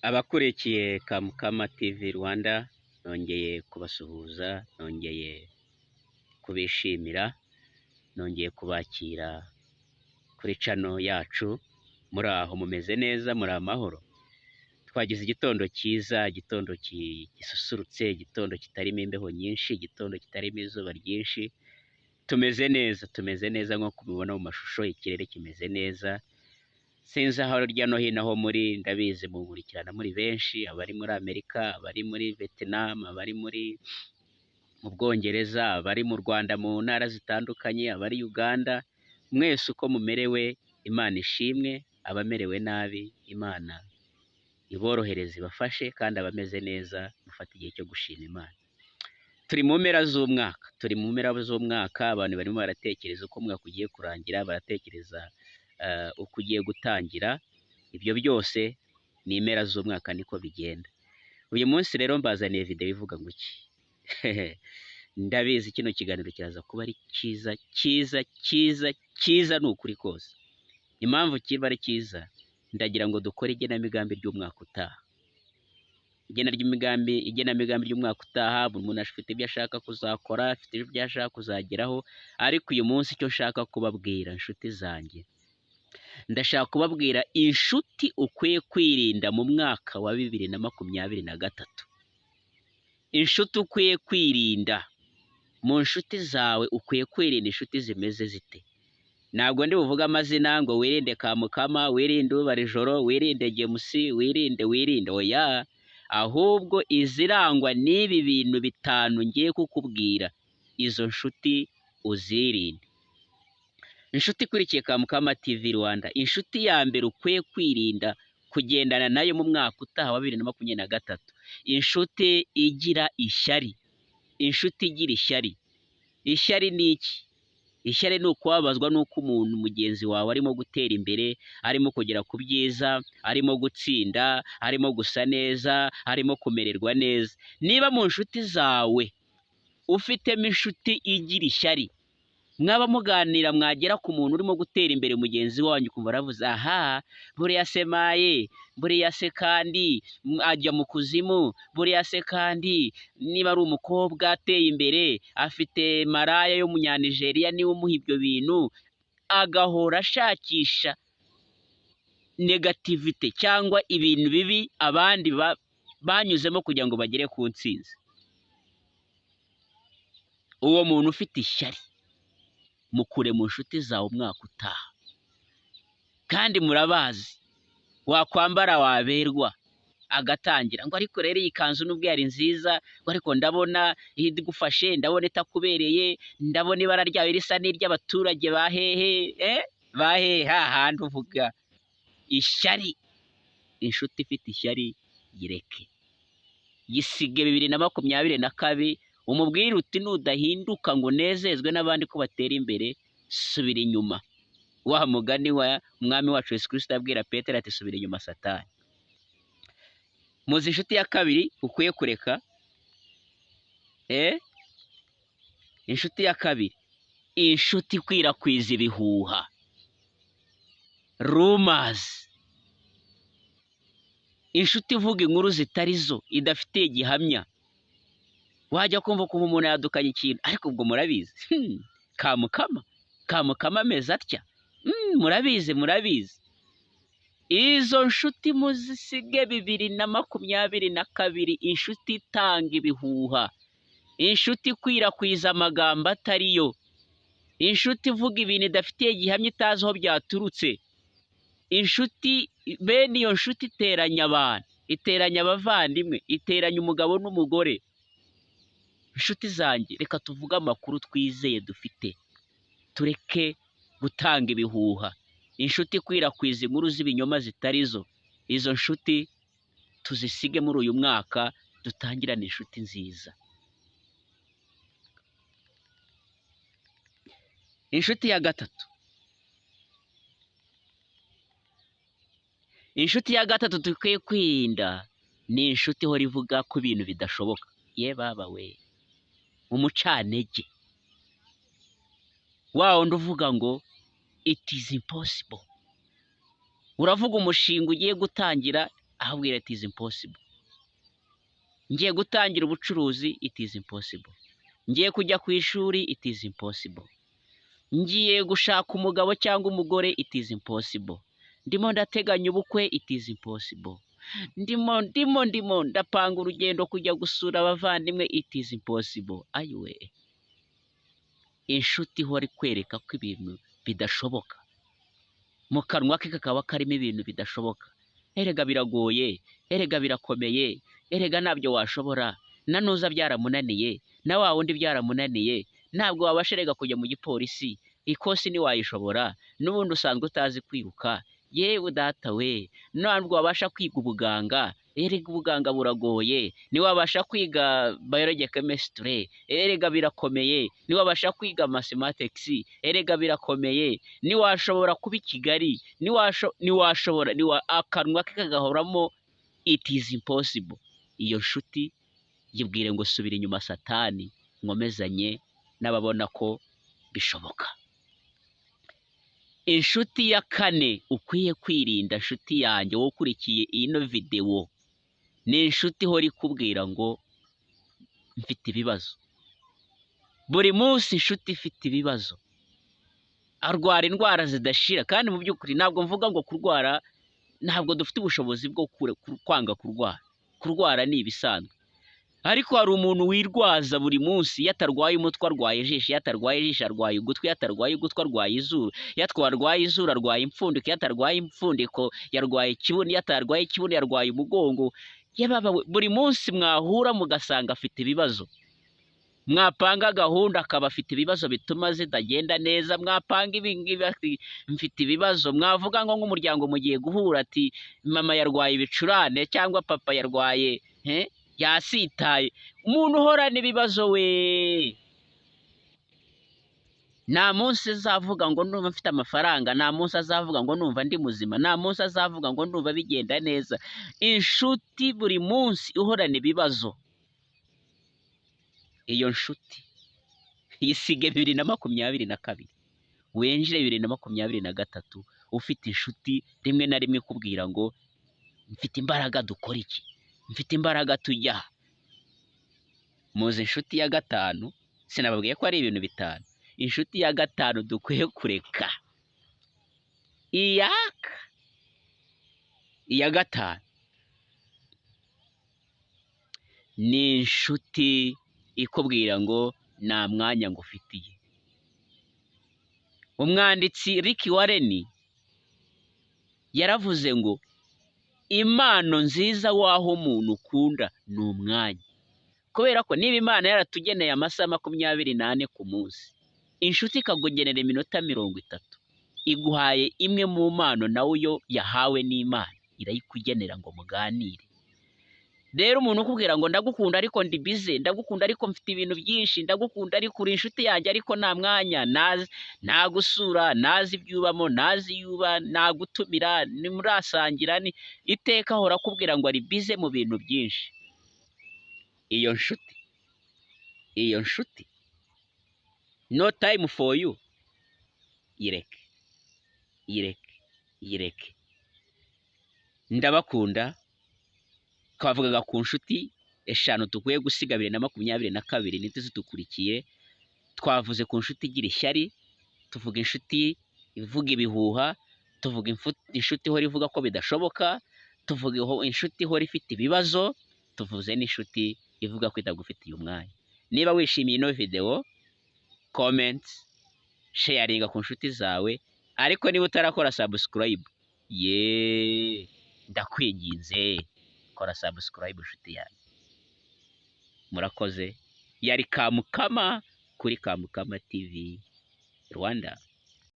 Abakurikiye Kamukama TV Rwanda nongeye kubasuhuza, nongeye kubishimira, nongeye kubakira kuri channel yacu. Muri aho mumeze neza, muri amahoro? Twagize igitondo cyiza, igitondo gisusurutse, igitondo kitarimo imbeho nyinshi, igitondo kitarimo izuba ryinshi. Tumeze neza nk'uko mubibona mu mashusho, ikirere kimeze neza. Sinzi aho hirya no hino aho muri, ndabizi munkurikirana muri benshi, abari muri Amerika, abari muri Vietnam, abari mu Bwongereza, abari mu Rwanda mu ntara zitandukanye, abari Uganda. Mwese uko mumerewe, Imana ishimwe. Abamerewe nabi, Imana iborohereze ibafashe, kandi abameze neza mufate igihe cyo gushima Imana. Turi mu mpera z'umwaka, abantu barimo baratekereza uko umwaka ugiye kurangira, baratekereza uko ugiye gutangira. Ibyo byose ni impera z'umwaka, niko bigenda. Uyu munsi rero mbazaniye video ivuga ngo iki? Ndabizi kino kiganiro kiraza kuba ari cyiza ni ukuri kose. Impamvu kiba ari cyiza, ndagira ngo dukore igenamigambi ry'umwaka utaha. Igenamigambi ry'umwaka utaha, buri muntu afite ibyo ashaka kuzakora, afite ibyo ashaka kuzageraho. Ariko uyu munsi icyo nshaka kubabwira inshuti zanjye, ndashaka kubabwira inshuti ukwiye kwirinda mu mwaka wa 2023. Inshuti ukwiye kwirinda. Mu nshuti zawe ukwiye kwirinda inshuti zimeze zite? Ntabwo ndi buvuga amazina ngo wirinde Kamukama, wirinde Ubarijoro, wirinde Gemusi, wirinde oya. Ahubwo izirangwa n'ibi bintu bitanu ngiye kukubwira, izo nshuti uzirinde. Inshuti ikurikiye Kamukama TV Rwanda, inshuti ya mbere ukwiye kwirinda kugendana nayo mu mwaka utaha wa 2023, inshuti igira ishyari. Inshuti igira ishyari. Ishyari ni iki? Ishyari ni ukubabazwa n'uko umuntu mugenzi wawe arimo gutera imbere, arimo kugera ku byiza, arimo gutsinda, arimo gusa neza, arimo kumererwa neza. Niba mu nshuti zawe ufitemo inshuti igira ishyari, mwaba muganira mwagera ku muntu urimo gutera imbere mugenzi wanyu, kumva aravuze aha, buriya se maye, buriya se kandi ajya mu kuzimu, buriya se kandi niba ari umukobwa ateye imbere, afite maraya yo munyanigeriya niwe umuha ibyo bintu, agahora ashakisha negativite cyangwa ibintu bibi abandi banyuzemo kugira ngo bagere ku ntsinzi. Uwo muntu ufite ishyari mukure mu nshuti zawe umwaka utaha. Kandi murabazi, wakwambara waberwa, agatangira ngo ariko rero iyi kanzu nubwo yari nziza, ngo ariko ndabona igufashe, ndabona itakubereye, ndabona ibara ryawe risa n'iry'abaturage bahehe hahandi uvuga. Ishyari. Inshuti ifite ishyari yireke, yisige 2022. Umubwire uti nudahinduka ngo nezezwe n'abandi ko batera imbere, subira inyuma. Wa mugani wa umwami wacu Yesu Kristo abwira Petero ati subira inyuma Satani. Muzi inshuti ya kabiri ukwiye kureka? Inshuti ya kabiri, inshuti ikwirakwiza ibihuha, rumors. Inshuti ivuga inkuru zitari zo, idafitiye gihamya. Wajya kumva ko umuntu yadukanye ikintu, ariko ubwo murabizi Kamukama ameze atya. Murabizi. Izo nshuti muzisige 2022. Inshuti itanga ibihuha, inshuti ikwirakwiza amagambo atariyo, inshuti ivuga ibintu idafitiye gihamya, itazi aho byaturutse. Inshuti, bene iyo nshuti iteranya abantu, iteranya abavandimwe, iteranya umugabo n'umugore. Inshuti zanjye, reka tuvuge amakuru twizeye dufite, tureke gutanga ibihuha. Inshuti ikwirakwiza inkuru z'ibinyoma zitari zo, izo nshuti tuzisige muri uyu mwaka, dutangirane inshuti nziza. Inshuti ya gatatu. Inshuti ya gatatu dukwiye kwirinda ni inshuti ihora ivuga ko ibintu bidashoboka. Ye baba we, umucanege. Wa wundi uvuga ngo it is impossible. Uravuga umushinga ugiye gutangira, ahubwira it is impossible. Ngiye gutangira ubucuruzi, it is impossible. Ngiye kujya ku ishuri, it is impossible. Ngiye gushaka umugabo cyangwa umugore, it is impossible. Ndimo ndateganya ubukwe, it is impossible. Ndimo ndapanga urugendo kujya gusura abavandimwe, it is impossible. Ayiwe, inshuti ihora ikwereka ko ibintu bidashoboka, mu kanwa ke kakaba karimo ibintu bidashoboka. Erega biragoye, erega birakomeye, erega ntabyo washobora, nanuza byaramunaniye, na wa wundi byaramunaniye, ntabwo wabasha kujya mu gipolisi, ikosi ntiwayishobora, n'ubundi usanzwe utazi kwiruka, yewe data we, ntabwo wabasha kwiga ubuganga, erega ubuganga buragoye, ntiwabasha kwiga biology chemistry, erega birakomeye, ntiwabasha kwiga mathematics, erega birakomeye, ntiwashobora kuba i Kigali, ntiwashobora, akanwa ke kagahoramo it is impossible. Iyo nshuti yibwire ngo subira inyuma Satani, nkomezanye n'ababona ko bishoboka. Inshuti ya kane ukwiye kwirinda, nshuti yanjye wowe ukurikiye ino video, ni inshuti ihora ikubwira ngo mfite ibibazo. Buri munsi inshuti ifite ibibazo, arwara indwara zidashira, kandi mu by'ukuri ntabwo mvuga ngo kurwara, ntabwo dufite ubushobozi bwo kwanga kurwara. Kurwara ni ibisanzwe, ariko hari umuntu wirwaza buri munsi, iyo atarwaye umutwe arwaye ijisho, iyo atarwaye ijisho arwaye ugutwi, iyo atarwaye ugutwi arwaye izuru, iyo atarwaye izuru arwaye impfundiko, iyo atarwaye impfundiko yarwaye ikibuno, iyo atarwaye ikibuno yarwaye umugongo. Buri munsi mwahura mugasanga afite ibibazo, mwapanga gahunda akaba afite ibibazo bituma zitagenda neza, mwapanga ibingibi ati mfite ibibazo, mwavuga ngo nk'umuryango mugiye guhura ati mama yarwaye ibicurane cyangwa papa yarwaye yasitaye. Umuntu uhorana ibibazo we, nta munsi azavuga ngo numva mfite amafaranga, nta munsi azavuga ngo numva ndi muzima, nta munsi azavuga ngo numva bigenda neza. Inshuti buri munsi ihorana ibibazo. Iyo nshuti yisige 2022, wenjire 2023 ufite inshuti rimwe na rimwe kubwira ngo mfite imbaraga dukora iki, mfite imbaraga tujya. Muzi inshuti ya gatanu, sinababwiye ko ari ibintu bitanu. Inshuti ya gatanu dukwiye kureka, iya gatanu ni inshuti ikubwira ngo nta mwanya ngufitiye. Umwanditsi Rick Warren yaravuze ngo impano nziza waho umuntu ukunda ni umwanya. Kubera ko niba Imana yaratugeneye amasaha 24 ku munsi, inshuti ikakugenera iminota 30, iguhaye imwe mu mpano nawe yo yahawe n'Imana, irayikugenera ngo muganire. Rero umuntu ukubwira ngo ndagukunda ariko ndi bize, ndagukunda ariko mfite ibintu byinshi, ndagukunda ariko uri inshuti yanjye ariko nta mwanya, nagusura, nazi ibyubamo, nazi yuba, nagutumira, nimurasangira, ni iteka ahora akubwira ngo ari bize mu bintu byinshi. Iyo nshuti no time for you, yireke. Ndabakunda. Twavugaga ku nshuti eshanu tukwiye gusiga 2022 ntituzidukurikiye. Twavuze ku nshuti igira ishyari, tuvuga inshuti ivuga ibihuha, tuvuga inshuti ihora ivuga ko bidashoboka, tuvuga inshuti ihora ifite ibibazo, tuvuze n'inshuti ivuga ko itagufitiye umwanya. Niba wishimiye ino video, comment, sharinga ku nshuti zawe, ariko niba utarakora subscribe, ndakwinginze kora subscribe nshuti yanjye. Murakoze. Yari Kamukama kuri Kamukama TV Rwanda.